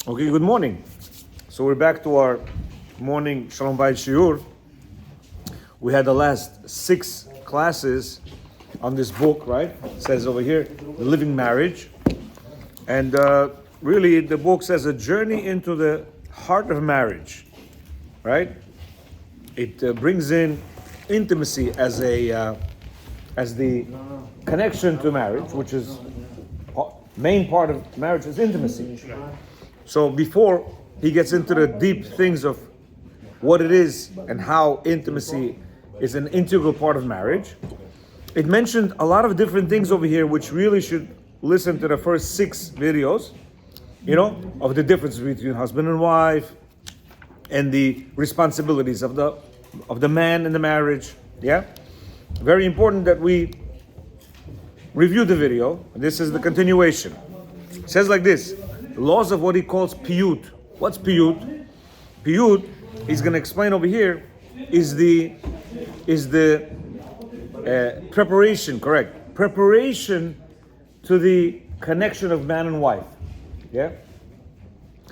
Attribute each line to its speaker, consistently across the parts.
Speaker 1: Okay, good morning. So we're back to our morning Shalom Bayit Shiur. We had the last 6 classes on this book, right? It says over here, The Living Marriage. And really, the book says a journey into the heart of marriage, right? It brings in intimacy as the connection to marriage, which is main part of marriage is intimacy. So before he gets into the deep things of what it is and how intimacy is an integral part of marriage, it mentioned a lot of different things over here which really should listen to the first 6 videos, of the difference between husband and wife and the responsibilities of the man in the marriage. Yeah? Very important that we review the video. This is the continuation. It says like this: laws of what he calls piyut. What's piyut? Piyut, he's going to explain over here, is the preparation, correct? Preparation to the connection of man and wife. Yeah?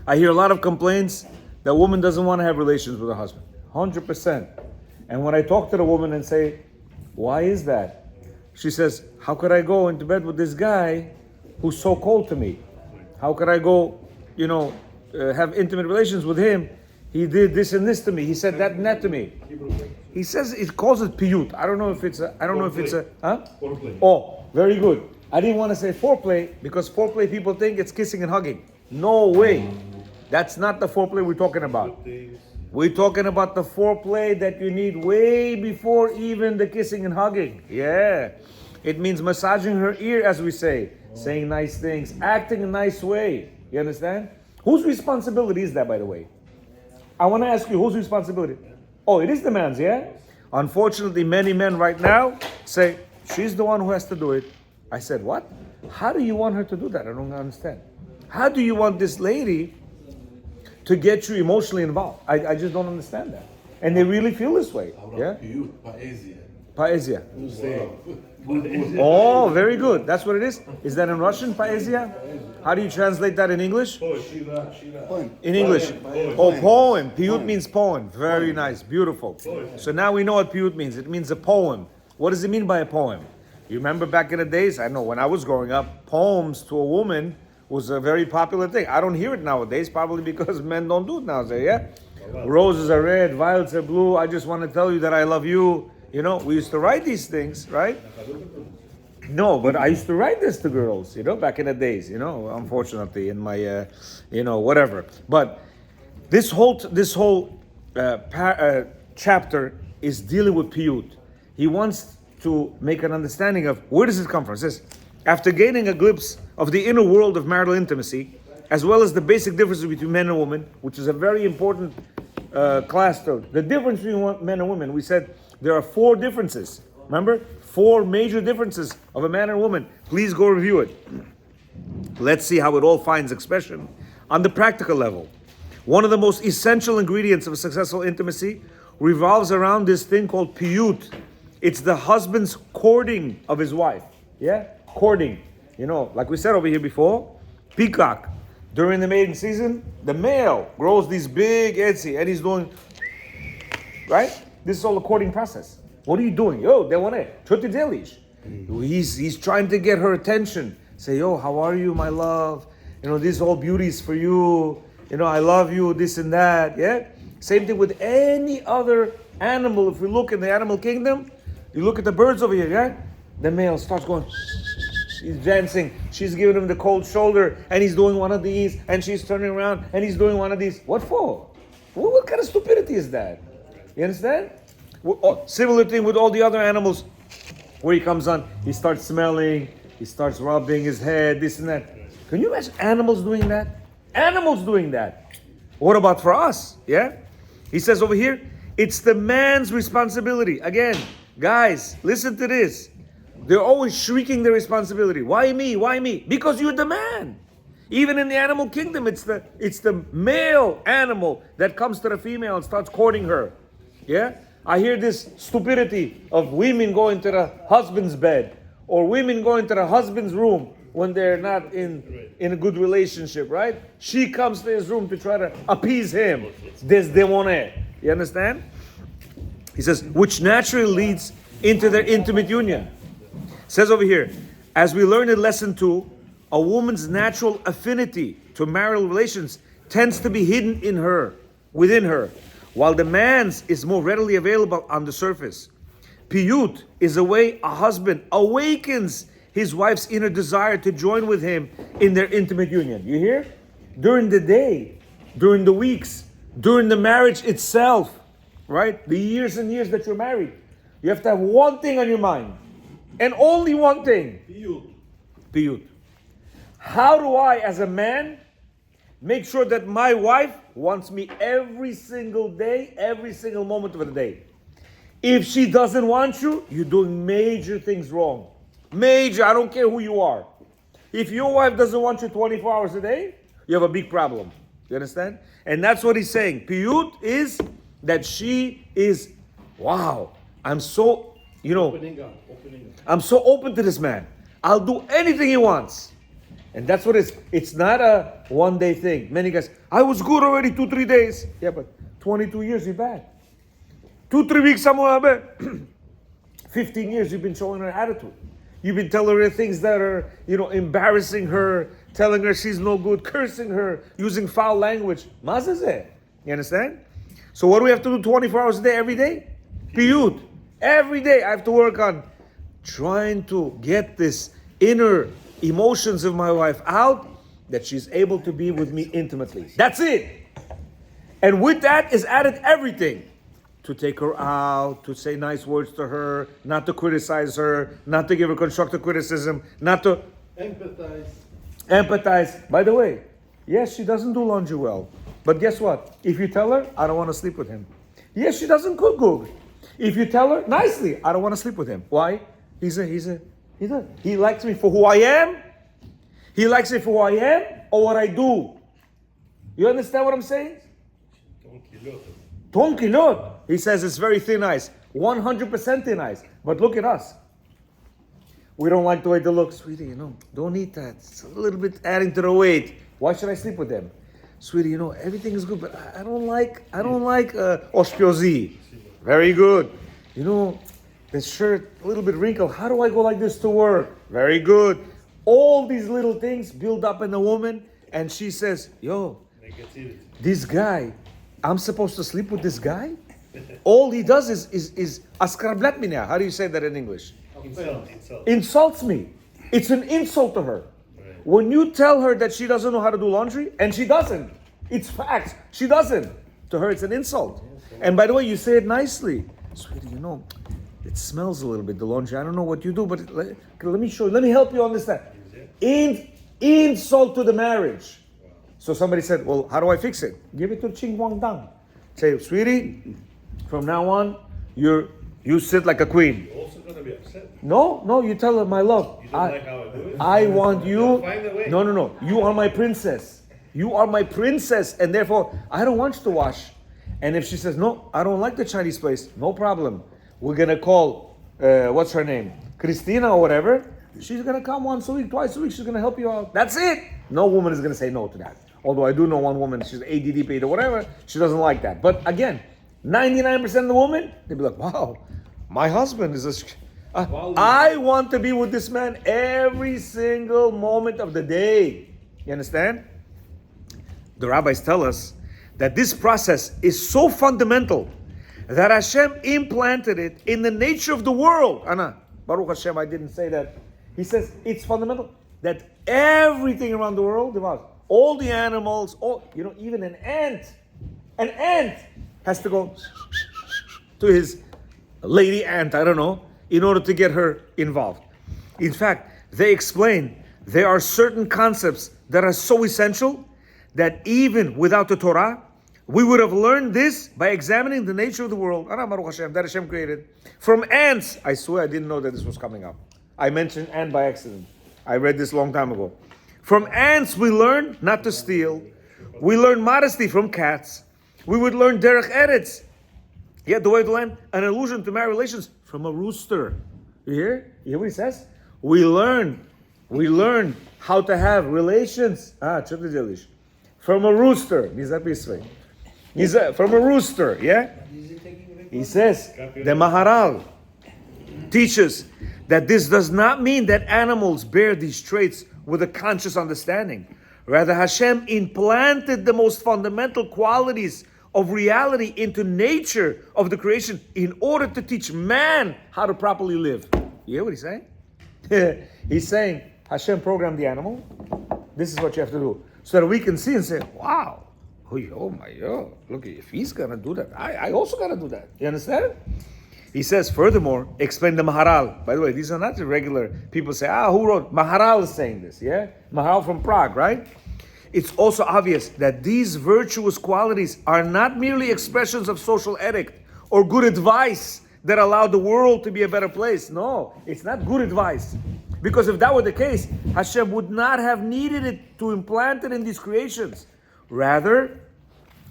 Speaker 1: I hear a lot of complaints that a woman doesn't want to have relations with her husband. 100%. And when I talk to the woman and say, why is that? She says, how could I go into bed with this guy who's so cold to me? How could I go, have intimate relations with him? He did this and this to me. He said that and that to me. He says it calls it piyut. I don't know if it's a
Speaker 2: Foreplay.
Speaker 1: Oh, very good. I didn't want to say foreplay because foreplay people think it's kissing and hugging. No way. That's not the foreplay we're talking about. We're talking about the foreplay that you need way before even the kissing and hugging. Yeah. It means massaging her ear, as we say, saying nice things, acting a nice way. You understand? Whose responsibility is that, by the way? I want to ask you, whose responsibility? Oh, it is the man's, yeah? Unfortunately, many men right now say, she's the one who has to do it. I said, what? How do you want her to do that? I don't understand. How do you want this lady to get you emotionally involved? I just don't understand that. And they really feel this way. Yeah? Poesia. Oh, very good. That's what it is. Is that in Russian, poesia? How do you translate that in English? In English. Oh, poem. Piyut means poem. Very nice. Beautiful. So now we know what piyut means. It means a poem. What does it mean by a poem? You remember back in the days, I know when I was growing up, poems to a woman was a very popular thing. I don't hear it nowadays, probably because men don't do it nowadays, yeah? Roses are red, violets are blue, I just want to tell you that I love you. We used to write these things, right? No, but I used to write this to girls, back in the days, unfortunately, in my, whatever. But this whole chapter is dealing with piyut. He wants to make an understanding of where does it come from. It says, after gaining a glimpse of the inner world of marital intimacy, as well as the basic differences between men and women, which is a very important class to the difference between men and women. We said there are 4 differences. Remember? 4 major differences of a man and woman. Please go review it. Let's see how it all finds expression on the practical level. One of the most essential ingredients of a successful intimacy revolves around this thing called piyut. It's the husband's courting of his wife. Yeah? Courting. Like we said over here before, peacock. During the mating season, the male grows these big etsy and he's doing, right? This is all a courting process. What are you doing? Yo, they want it. He's trying to get her attention. Say, yo, how are you, my love? This whole beauty is for you. I love you, this and that. Yeah? Same thing with any other animal. If we look in the animal kingdom, you look at the birds over here, yeah? The male starts going, he's dancing, she's giving him the cold shoulder, and he's doing one of these, and she's turning around, and he's doing one of these. What for? What kind of stupidity is that? You understand? Similar thing with all the other animals. Where he comes on, he starts smelling, he starts rubbing his head, this and that. Can you imagine animals doing that? Animals doing that. What about for us? Yeah? He says over here, it's the man's responsibility. Again, guys, listen to this. They're always shrieking their responsibility. Why me? Why me? Because you're the man. Even in the animal kingdom, it's the male animal that comes to the female and starts courting her. Yeah? I hear this stupidity of women going to the husband's bed or women going to the husband's room. when they're not in a good relationship, right? She comes to his room to try to appease him. Desdemona. You understand? He says, which naturally leads into their intimate union. Says over here, as we learned in lesson 2, a woman's natural affinity to marital relations tends to be hidden within her, while the man's is more readily available on the surface. Piyut is a way a husband awakens his wife's inner desire to join with him in their intimate union. You hear? During the day, during the weeks, during the marriage itself, right? The years and years that you're married, you have to have one thing on your mind, and only one thing. Piyut. How do I, as a man, make sure that my wife wants me every single day, every single moment of the day? If she doesn't want you, you're doing major things wrong. Major, I don't care who you are. If your wife doesn't want you 24 hours a day, you have a big problem. You understand? And that's what he's saying. Piyut is that she is, wow, I'm so,
Speaker 2: Opening up.
Speaker 1: I'm so open to this man. I'll do anything he wants. And that's what it's not a one-day thing. Many guys, I was good already 2-3 days. Yeah, but 22 years, you're bad. 2-3 weeks, I'm bad. 15 years, you've been showing her attitude. You've been telling her things that are, embarrassing her, telling her she's no good, cursing her, using foul language. Mazazeh. You understand? So what do we have to do 24 hours a day, every day? Piyut. Every day I have to work on trying to get this inner emotions of my wife out, that she's able to be with me intimately. That's it. And with that is added everything. To take her out, to say nice words to her, not to criticize her, not to give her constructive criticism, not to empathize. By the way, yes, she doesn't do laundry well. But guess what? If you tell her, I don't want to sleep with him. Yes, she doesn't cook good. If you tell her nicely, I don't want to sleep with him. Why? He likes me for who I am. He likes me for who I am or what I do. You understand what I'm saying? Tonkilot. He says it's very thin ice. 100% thin ice. But look at us. We don't like the way they look. Sweetie, don't eat that. It's a little bit adding to the weight. Why should I sleep with them? Sweetie, everything is good, but I don't like oshpiozi. Very good. The shirt, a little bit wrinkled. How do I go like this to work? Very good. All these little things build up in a woman, and she says, this guy, I'm supposed to sleep with this guy? All he does is askrablat mina. How do you say that in English? Insults me. It's an insult to her. Right. When you tell her that she doesn't know how to do laundry, and she doesn't, it's facts. She doesn't. To her, it's an insult. And by the way, you say it nicely. Sweetie, it smells a little bit, the laundry. I don't know what you do, but let me show you. Let me help you understand. Insult to the marriage. Wow. So somebody said, well, how do I fix it? Give it to Ching Wang Dang. Say, sweetie, from now on, you sit like a queen.
Speaker 2: You're also going to be upset.
Speaker 1: No, you tell her, my love.
Speaker 2: You don't like how I do it?
Speaker 1: I want you.
Speaker 2: Find a way.
Speaker 1: No. You are my princess. You are my princess, and therefore, I don't want you to wash. And if she says, no, I don't like the Chinese place, no problem. We're going to call, what's her name? Christina or whatever. She's going to come once a week, twice a week. She's going to help you out. That's it. No woman is going to say no to that. Although I do know one woman, she's ADD paid or whatever, she doesn't like that. But again, 99% of the women, they'd be like, wow, my husband is I want to be with this man every single moment of the day. You understand? The rabbis tell us that this process is so fundamental that Hashem implanted it in the nature of the world. Anna, Baruch Hashem, I didn't say that. He says it's fundamental that everything around the world, all the animals, even an ant has to go to his lady ant, I don't know, in order to get her involved. In fact, they explain there are certain concepts that are so essential that even without the Torah, we would have learned this by examining the nature of the world. Baruch Hashem, that Hashem created. From ants, I swear I didn't know that this was coming up. I mentioned ant by accident. I read this a long time ago. From ants, we learn not to steal. We learn modesty from cats. We would learn derech eretz. Yet the way to learn an allusion to marriage relations from a rooster. You hear? You hear what he says? We learn We learn how to have relations. From a rooster. From a rooster, yeah? He says, the Maharal teaches that this does not mean that animals bear these traits with a conscious understanding. Rather, Hashem implanted the most fundamental qualities of reality into nature of the creation in order to teach man how to properly live. You hear what he's saying? He's saying, Hashem programmed the animal. This is what you have to do. So that we can see and say, wow, look, if he's going to do that, I also got to do that. You understand? He says, furthermore, explain the Maharal. By the way, these are not the regular people say, who wrote? Maharal is saying this, yeah? Maharal from Prague, right? It's also obvious that these virtuous qualities are not merely expressions of social etiquette or good advice that allow the world to be a better place. No, it's not good advice. Because if that were the case, Hashem would not have needed it to implant it in these creations. Rather,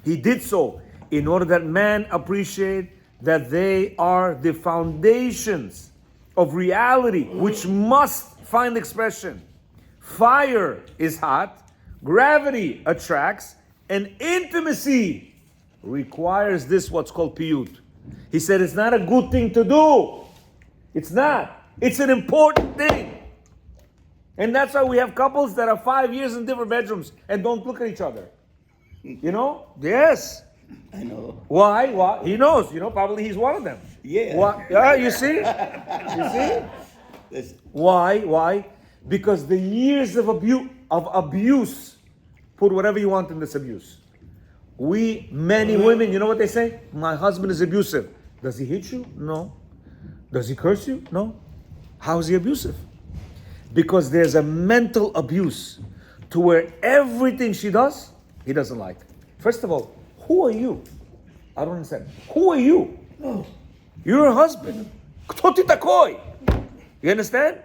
Speaker 1: He did so in order that man appreciate that they are the foundations of reality which must find expression. Fire is hot, gravity attracts, and intimacy requires this, what's called piyut. He said it's not a good thing to do. It's not. It's an important thing. And that's why we have couples that are 5 years in different bedrooms and don't look at each other. You know? Yes.
Speaker 3: I know.
Speaker 1: Why? Why? He knows. You know, probably he's one of them.
Speaker 3: Yeah.
Speaker 1: Why? You see? You see? Why? Why? Because the years of abuse put whatever you want in this abuse. Many women, you know what they say? My husband is abusive. Does he hit you? No. Does he curse you? No. How is he abusive? Because there's a mental abuse to where everything she does, he doesn't like. First of all, who are you? I don't understand. Who are you? You're her husband. Kto ti takoi? You understand?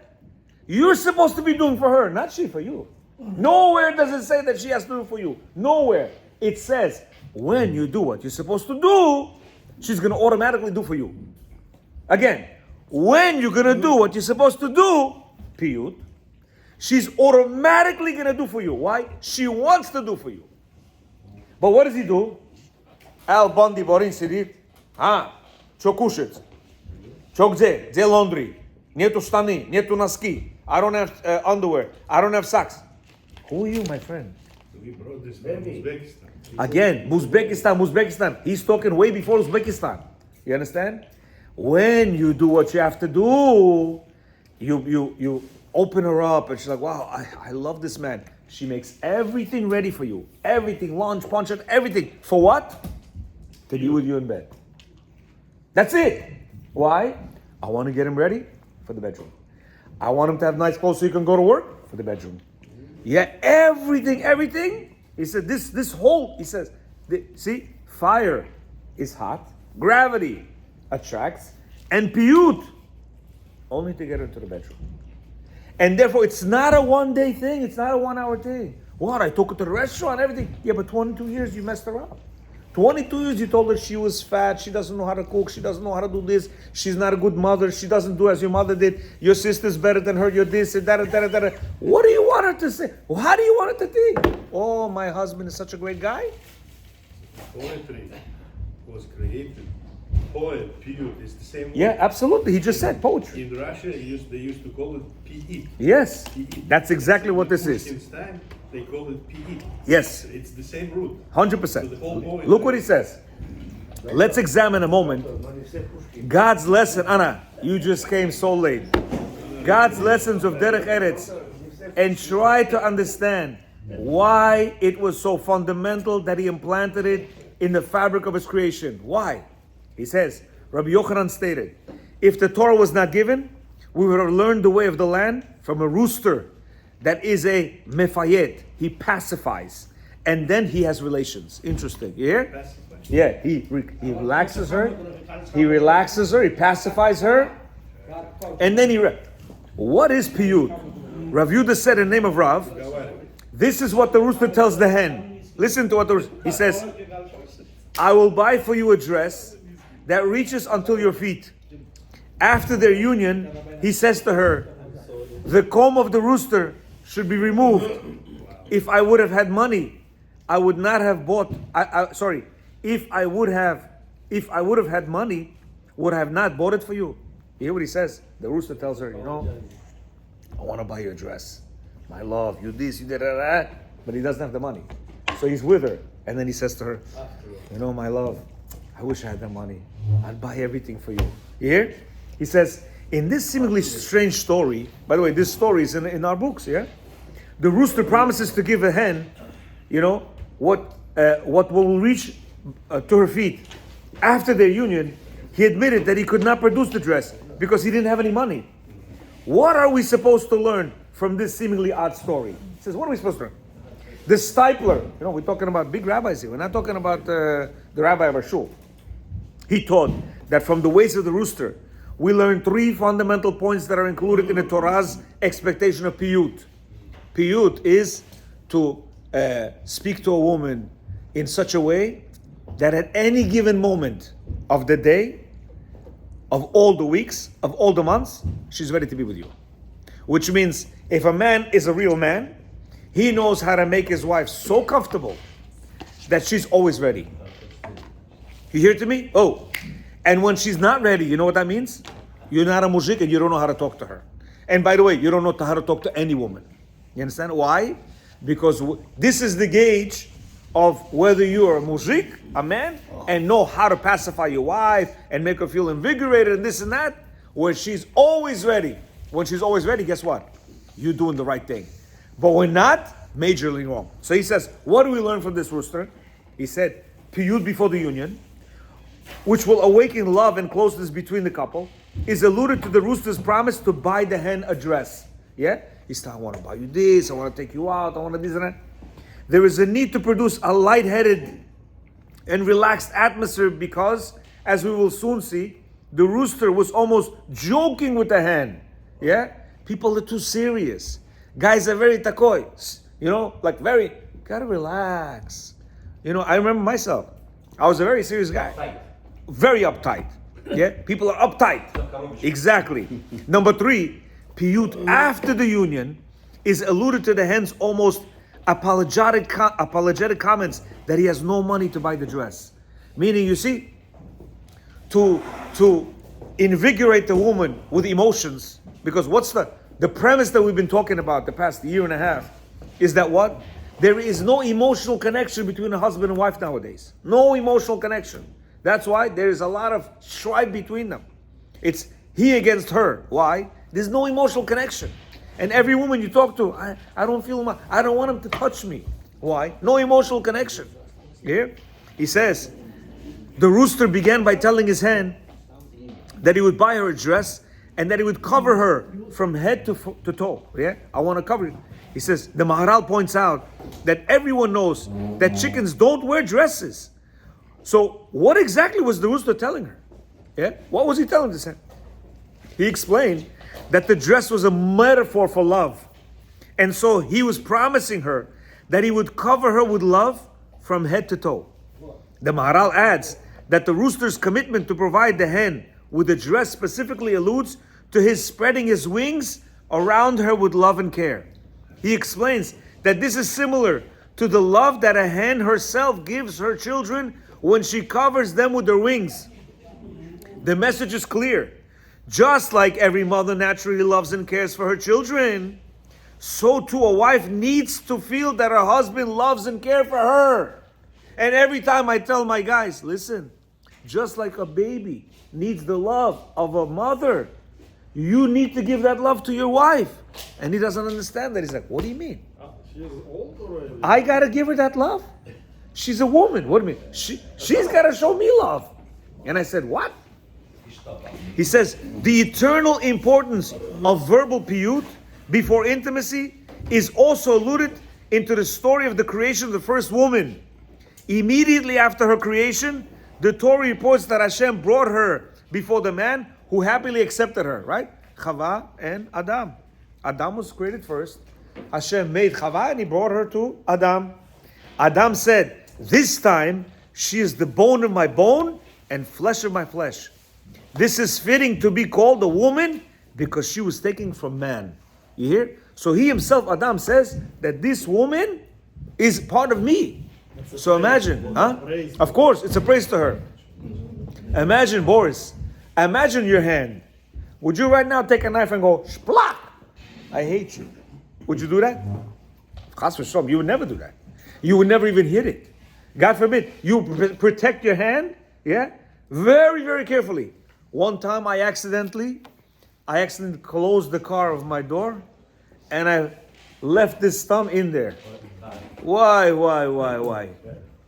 Speaker 1: You're supposed to be doing for her, not she for you. Nowhere does it say that she has to do for you. Nowhere. It says, when you do what you're supposed to do, she's going to automatically do for you. Again, when you're going to do what you're supposed to do, piyut, she's automatically going to do for you. Why? She wants to do for you. But what does he do? Al bandi borin sidit. Čo kušec? Čo gdje? Gdje laundry? Nietu štani, nietu noski. I don't have underwear. I don't have socks. Who are you, my friend?
Speaker 2: We brought this from Uzbekistan.
Speaker 1: Again, Uzbekistan. He's talking way before Uzbekistan. You understand? When you do what you have to do, you open her up and she's like, wow, I love this man. She makes everything ready for you. Everything, lunch, punch, everything. For what? To be with you in bed. That's it. Why? I want to get him ready for the bedroom. I want him to have nice clothes so he can go to work for the bedroom. Yeah, everything. He said this whole, he says, see, fire is hot, gravity attracts, and piyut only to get into the bedroom. And therefore, it's not a one-day thing. It's not a 1 hour thing. What? I took her to the restaurant, everything. Yeah, but 22 years you messed her up. 22 years you told her she was fat, she doesn't know how to cook, she doesn't know how to do this, she's not a good mother, she doesn't do as your mother did, your sister's better than her, you're this, and that. What do you want her to say? How do you want her to think? Oh, my husband is such a great guy?
Speaker 2: Poetry was created. Poet, piyut, is the same word.
Speaker 1: Yeah, absolutely. He just said poetry.
Speaker 2: In Russia, they used to call it pi.
Speaker 1: Yes,
Speaker 2: Pi.
Speaker 1: that's exactly what this
Speaker 2: In
Speaker 1: is.
Speaker 2: Pushkin's time, they call it pi.
Speaker 1: Yes.
Speaker 2: It's the same root.
Speaker 1: 100%.
Speaker 2: So the whole poetry.
Speaker 1: Look what he says. Let's examine a moment God's lesson. Anna, you just came so late. God's lessons of Derech Eretz, and try to understand why it was so fundamental that he implanted it in the fabric of his creation. Why? He says, Rabbi Yochanan stated, if the Torah was not given, we would have learned the way of the land from a rooster that is a mefayet. He pacifies. And then he has relations. Interesting. You hear?
Speaker 2: Pacify.
Speaker 1: Yeah, he relaxes her. He pacifies her. And then what is piyut? Rav Yudah said in the name of Rav, this is what the rooster tells the hen. Listen to what he says. I will buy for you a dress that reaches until your feet. After their union, he says to her, The comb of the rooster should be removed. If I would have had money, I would not have bought. If I would have had money, would I have not bought it for you? You hear what he says? The rooster tells her, I want to buy you a dress. My love, you this, you that. But he doesn't have the money. So he's with her. And then he says to her, my love, I wish I had the money. I'd buy everything for you. You hear? He says, in this seemingly strange story, by the way, this story is in our books, yeah? The rooster promises to give a hen, what will reach to her feet. After their union, he admitted that he could not produce the dress because he didn't have any money. What are we supposed to learn from this seemingly odd story? He says, what are we supposed to learn? The stipler, we're talking about big rabbis here. We're not talking about the rabbi of our shul. He taught that from the ways of the rooster, we learn 3 fundamental points that are included in the Torah's expectation of piyut. Piyut is to speak to a woman in such a way that at any given moment of the day, of all the weeks, of all the months, she's ready to be with you. Which means if a man is a real man, he knows how to make his wife so comfortable that she's always ready. You hear to me? Oh, and when she's not ready, you know what that means? You're not a mujik and you don't know how to talk to her. And by the way, you don't know how to talk to any woman. You understand? Why? Because this is the gauge of whether you're a mujik, a man, and know how to pacify your wife and make her feel invigorated and this and that, where she's always ready. When she's always ready, guess what? You're doing the right thing. But when not, majorly wrong. So he says, what do we learn from this rooster? He said, piyut before the union, which will awaken love and closeness between the couple, is alluded to the rooster's promise to buy the hen a dress. Yeah? He said, I want to buy you this, I want to take you out, I want to this and that. There is a need to produce a lightheaded and relaxed atmosphere because, as we will soon see, the rooster was almost joking with the hen. Yeah? People are too serious. Guys are very takoy. Gotta relax. I remember myself. I was a very serious guy. Very uptight. Yeah? People are uptight. Exactly. Number 3, piyut after the union is alluded to the hen's almost apologetic comments that he has no money to buy the dress. Meaning, you see, to invigorate the woman with emotions, because what's the premise that we've been talking about the past year and a half is that what? There is no emotional connection between a husband and wife nowadays. No emotional connection. That's why there is a lot of strife between them. It's he against her. Why? There's no emotional connection. And every woman you talk to, I don't feel, I don't want him to touch me. Why? No emotional connection. Here, he says, the rooster began by telling his hen that he would buy her a dress and that he would cover her from head to toe. Yeah, I want to cover it. He says, the Maharal points out that everyone knows that chickens don't wear dresses. So what exactly was the rooster telling her? Yeah, what was he telling this hen? He explained that the dress was a metaphor for love. And so he was promising her that he would cover her with love from head to toe. The Maharal adds that the rooster's commitment to provide the hen with a dress specifically alludes to his spreading his wings around her with love and care. He explains that this is similar to the love that a hen herself gives her children when she covers them with her wings. The message is clear. Just like every mother naturally loves and cares for her children, so too a wife needs to feel that her husband loves and cares for her. And every time I tell my guys, listen, just like a baby needs the love of a mother, you need to give that love to your wife. And he doesn't understand that. He's like, what do you mean?
Speaker 2: She's old already.
Speaker 1: I gotta give her that love? She's a woman. What do you mean? She's gotta show me love. And I said, what? He says, the eternal importance of verbal piyut before intimacy is also alluded into the story of the creation of the first woman. Immediately after her creation, the Torah reports that Hashem brought her before the man who happily accepted her, right? Chava and Adam. Adam was created first. Hashem made Chava and he brought her to Adam. Adam said, this time she is the bone of my bone and flesh of my flesh. This is fitting to be called a woman because she was taken from man. You hear? So he himself, Adam, says that this woman is part of me. So imagine, huh? Of course, it's a praise to her. Imagine, Boris, imagine your hand. Would you right now take a knife and go, splak? I hate you. Would you do that? Chas v'shalom, you would never do that. You would never even hit it. God forbid, you protect your hand, yeah? Very, very carefully. One time I accidentally closed the car of my door and I left this thumb in there. Why?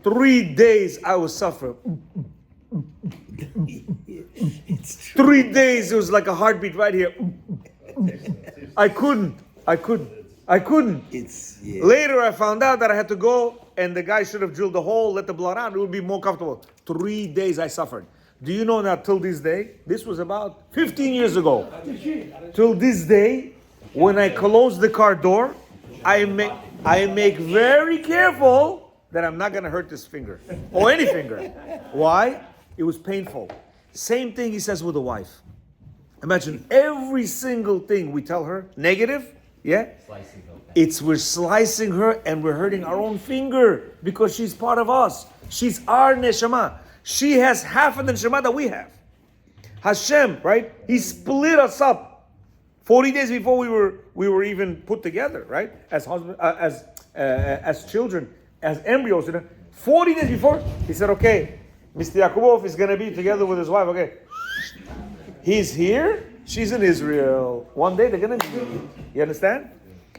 Speaker 1: 3 days I was suffering. 3 days it was like a heartbeat right here. I couldn't. Later I found out that I had to go and the guy should have drilled a hole, let the blood out, it would be more comfortable. 3 days I suffered. Do you know that till this day, this was about 15 years ago. Till this day, when I close the car door, I make very careful that I'm not going to hurt this finger or any finger. Why? It was painful. Same thing he says with the wife. Imagine every single thing we tell her, negative, yeah? We're slicing her and we're hurting our own finger because she's part of us. She's our neshama. She has half of the neshama that we have. Hashem, right? He split us up 40 days before we were even put together, right? As husband, as children, as embryos. 40 days before, he said, okay, Mr. Yakubov is going to be together with his wife. Okay, he's here. She's in Israel. One day they're going to meet. You understand?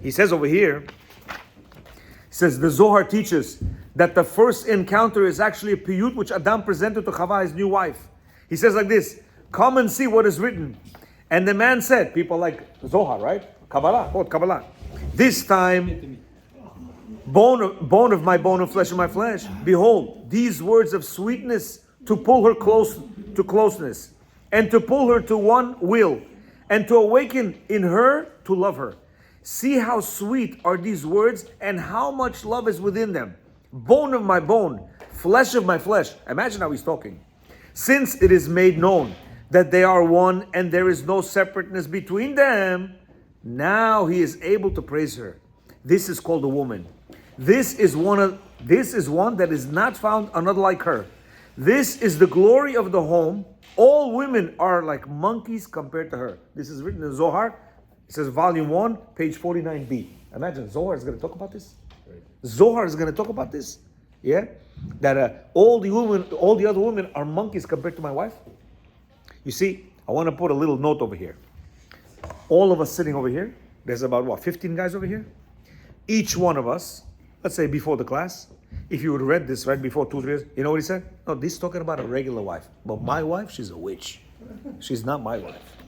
Speaker 1: He says over here, he says the Zohar teaches that the first encounter is actually a piyut which Adam presented to Chava, his new wife. He says like this, come and see what is written. And the man said, people like Zohar, right? Kabbalah, quote Kabbalah. This time, bone of my bone and flesh of my flesh. Behold, these words of sweetness to pull her close to closeness, and to pull her to one will, and to awaken in her to love her. See how sweet are these words and how much love is within them. Bone of my bone, flesh of my flesh. Imagine how he's talking. Since it is made known that they are one and there is no separateness between them, now he is able to praise her. This is called a woman. This is one that is not found another like her. This is the glory of the home. All women are like monkeys compared to her. This is written in Zohar. It says volume 1, page 49b. Imagine Zohar is going to talk about this. Zohar is going to talk about this. Yeah? That all the other women are monkeys compared to my wife. You see, I want to put a little note over here. All of us sitting over here, there's about 15 guys over here. Each one of us, let's say before the class, if you would read this right before 2 years, you know what he said? No, this is talking about a regular wife. But my wife, she's a witch. She's not my wife.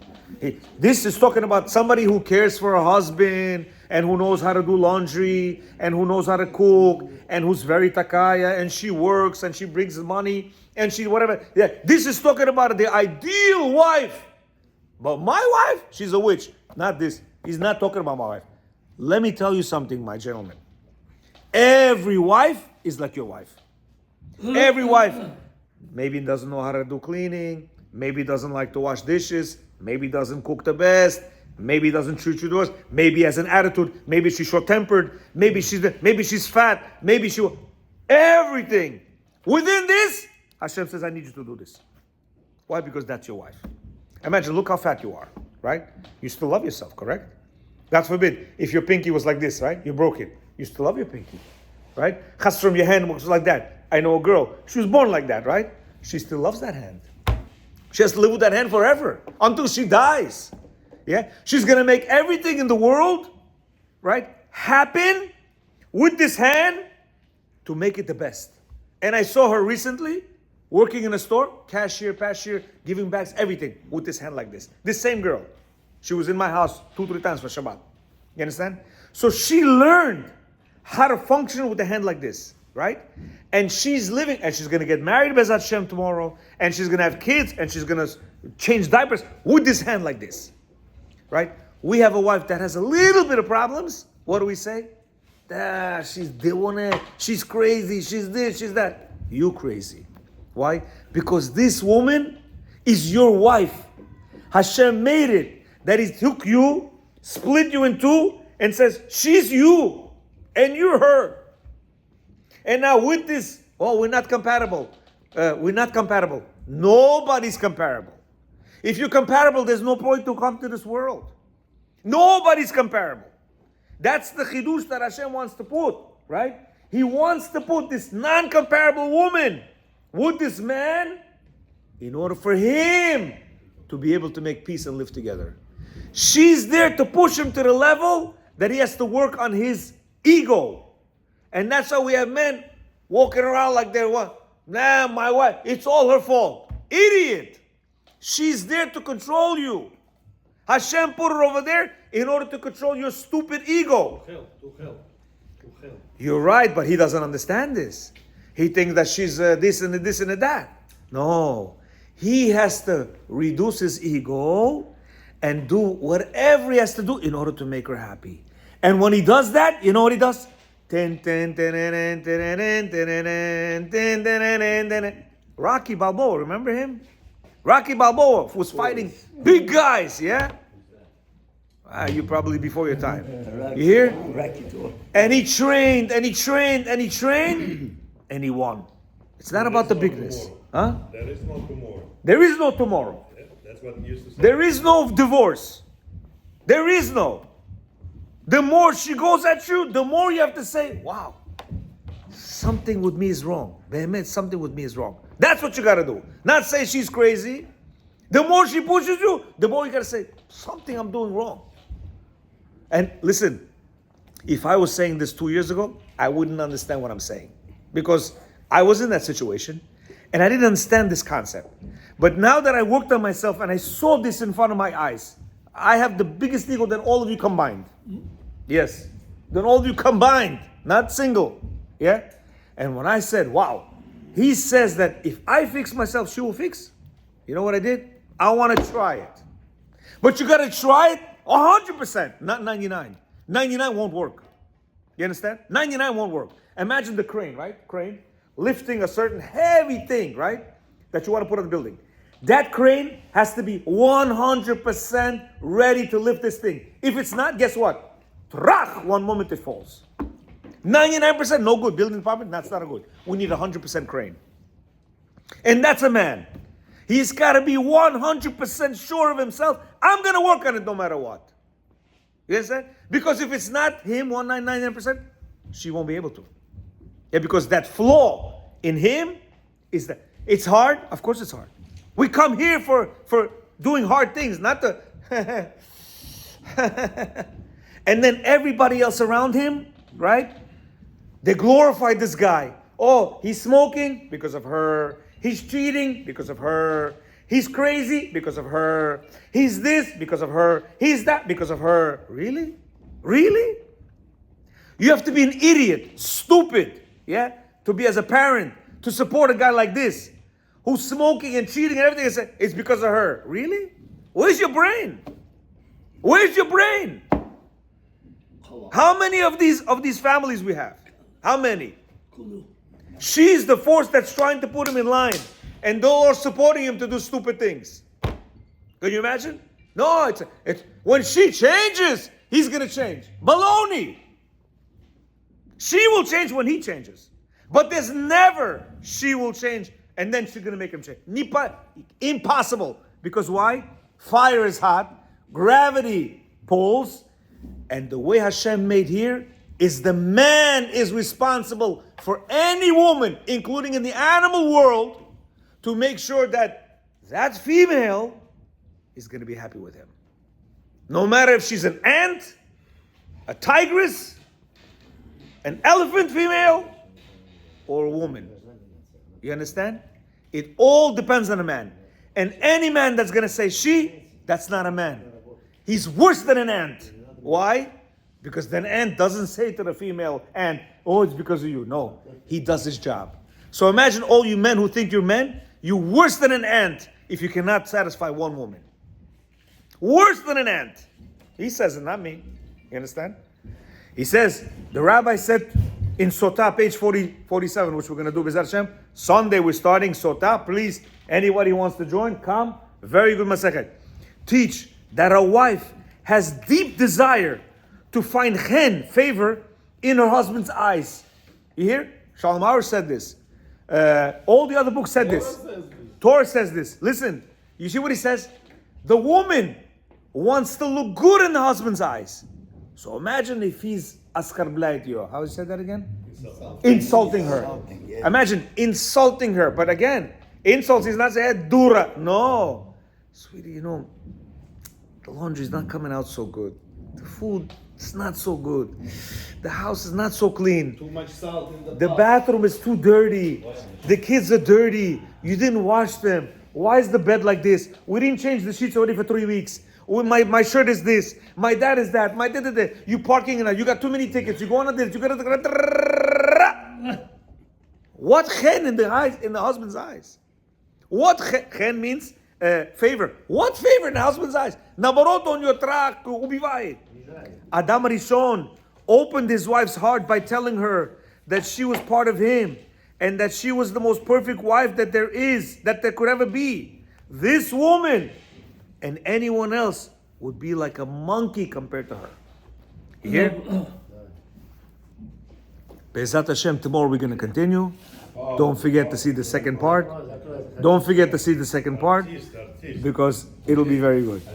Speaker 1: This is talking about somebody who cares for her husband and who knows how to do laundry and who knows how to cook and who's very takaya and she works and she brings money and she whatever. Yeah, this is talking about the ideal wife. But my wife, she's a witch. Not this. He's not talking about my wife. Let me tell you something, my gentlemen. Every wife is like your wife. Every wife maybe doesn't know how to do cleaning, maybe doesn't like to wash dishes, maybe doesn't cook the best, maybe doesn't treat you the best, maybe has an attitude, maybe she's short-tempered, maybe she's fat, everything. Within this, Hashem says, I need you to do this. Why? Because that's your wife. Imagine, look how fat you are, right? You still love yourself, correct? God forbid, if your pinky was like this, right? You broke it. You still love your pinky, right? Chas from your hand was like that. I know a girl, she was born like that, right? She still loves that hand. She has to live with that hand forever until she dies. Yeah? She's going to make everything in the world, right, happen with this hand to make it the best. And I saw her recently working in a store, cashier, giving bags, everything with this hand like this. This same girl. She was in my house 2-3 times for Shabbat. You understand? So she learned how to function with a hand like this, right? And she's living, and she's going to get married Bezat Hashem tomorrow, and she's going to have kids, and she's going to change diapers with this hand like this, right? We have a wife that has a little bit of problems. What do we say? She's doing it. She's crazy. She's this, she's that. You crazy. Why? Because this woman is your wife. Hashem made it that He took you split you in two, and says, she's you, and you're her. And now with this, oh, we're not compatible. We're not compatible. Nobody's comparable. If you're comparable, there's no point to come to this world. Nobody's comparable. That's the chidush that Hashem wants to put, right? He wants to put this non-comparable woman with this man in order for him to be able to make peace and live together. She's there to push him to the level that he has to work on his ego. And that's how we have men walking around like they're what? Nah, my wife, it's all her fault. Idiot! She's there to control you. Hashem put her over there in order to control your stupid ego. You're right, but he doesn't understand this. He thinks that she's this and this and that. No. He has to reduce his ego and do whatever he has to do in order to make her happy. And when he does that, you know what he does? Rocky Balboa, remember him? Rocky Balboa was fighting big guys, yeah? You probably before your time. You hear? And he trained, and he trained, and he trained, and he won. It's not about the bigness. Huh?
Speaker 2: There is no tomorrow.
Speaker 1: There is no tomorrow.
Speaker 2: That's what he used to say.
Speaker 1: There is no divorce. There is no. The more she goes at you, the more you have to say, wow, something with me is wrong. Behemet, something with me is wrong. That's what you got to do. Not say she's crazy. The more she pushes you, the more you got to say, something I'm doing wrong. And listen, if I was saying this 2 years ago, I wouldn't understand what I'm saying. Because I was in that situation and I didn't understand this concept. But now that I worked on myself and I saw this in front of my eyes, I have the biggest ego than all of you combined. Yes, than all of you combined, not single. Yeah? And when I said, wow, he says that if I fix myself, she will fix. You know what I did? I want to try it. But you got to try it 100%, not 99. 99 won't work. You understand? 99 won't work. Imagine the crane, right? Crane lifting a certain heavy thing, right? That you want to put on the building. That crane has to be 100% ready to lift this thing. If it's not, guess what? Trach, one moment it falls. 99% no good. Building department, that's not a good. We need 100% crane. And that's a man. He's got to be 100% sure of himself. I'm going to work on it no matter what. You understand? Because if it's not him, 199%, she won't be able to. Yeah, because that flaw in him is that it's hard. Of course it's hard. We come here for doing hard things, not the and then everybody else around him, right? They glorify this guy. Oh, he's smoking because of her. He's cheating because of her. He's crazy because of her. He's this because of her. He's that because of her. Really? Really? You have to be an idiot, stupid, yeah, to be as a parent, to support a guy like this, who's smoking and cheating and everything. It's because of her. Really? Where's your brain? Where's your brain? How many of these families we have? How many? She's the force that's trying to put him in line, and they are supporting him to do stupid things. Can you imagine? No, it's when she changes, he's gonna change. Baloney. She will change when he changes, but there's never she will change and then she's gonna make him change. Impossible. Because why? Fire is hot, gravity pulls, and the way Hashem made here is the man is responsible for any woman, including in the animal world, to make sure that that female is going to be happy with him. No matter if she's an ant, a tigress, an elephant female, or a woman. You understand? It all depends on a man. And any man that's going to say she, that's not a man. He's worse than an ant. Why? Because an ant doesn't say to the female ant, oh, it's because of you. No, he does his job. So imagine all you men who think you're men, you're worse than an ant if you cannot satisfy one woman. Worse than an ant. He says it, not me. You understand? He says, the rabbi said in Sotah, page 47, which we're going to do, B'ezrat Hashem, Sunday we're starting Sotah. Please, anybody who wants to join, come. Very good Masechet. Teach that a wife has deep desire to find chen, favor, in her husband's eyes. You hear? Shalom Auer said this. All the other books said this. Torah says this. Listen, you see what he says? The woman wants to look good in the husband's eyes. So imagine if he's askar blayt yo. How he said that again? Insulting her. Imagine insulting her. But again, insults, he's not saying dura. No. Sweetie, you know, the laundry's not coming out so good. The food is not so good. The house is not so clean.
Speaker 3: Too much salt in
Speaker 1: The bathroom is too dirty. The kids are dirty. You didn't wash them. Why is the bed like this? We didn't change the sheets already for 3 weeks. My shirt is this. My dad is that. My dad. You parking in that. You got too many tickets. You go on this. You got what chen in the eyes, in the husband's eyes? What chen means? Favor. What favor in the husband's eyes? Nabarot on your track. Adam Rishon opened his wife's heart by telling her that she was part of him and that she was the most perfect wife that there is, that there could ever be. This woman and anyone else would be like a monkey compared to her. You hear? Be'ezat Hashem, tomorrow we're going to continue. Don't forget to see the second part. Don't forget to see the second part because it'll be very good.